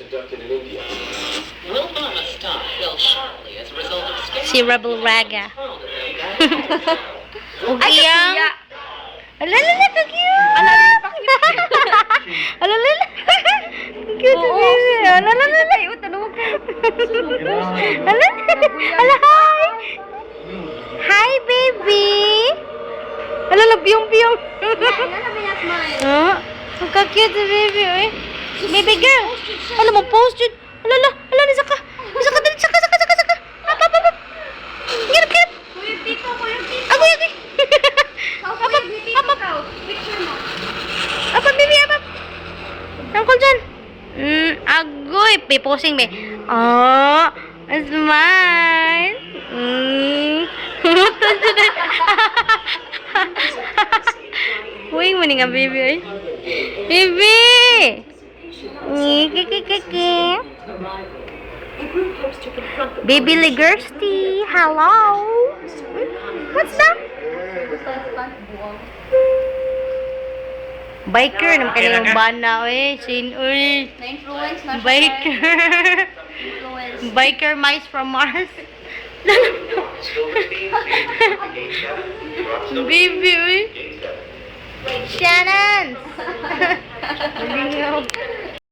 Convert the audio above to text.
conducted in India. Will Mama stop fell sharply as a result of Si Rebel Raga. Ay, Iyang. kaya. Alalala, ka-cute. Alalala, pakit. Alalala. Cute, baby. Alalala. Tayo, tanong ko. Alalala. Ala, hi. Hi, baby. Alala, piyong-piyong. Oh, ang ka-cute, baby. Oy. Baby girl. Alam mo, post yun. Alala, alala, saka. Saka, dali, saka. Up. Girap. Ako yun, eh. Apa, baby, apa? Tangkol dyan. Agoy. Piposing, me. Oh, smile. Uy, mo nga, baby, ay. Baby! Kiki. Baby Ligersty, hello? What's that? Biker, naman kayo yung bana, eh. Uy. Na-influence na siya. Biker. Influence. Biker mice from Mars. Baby, uy. Shannon! Malingaw.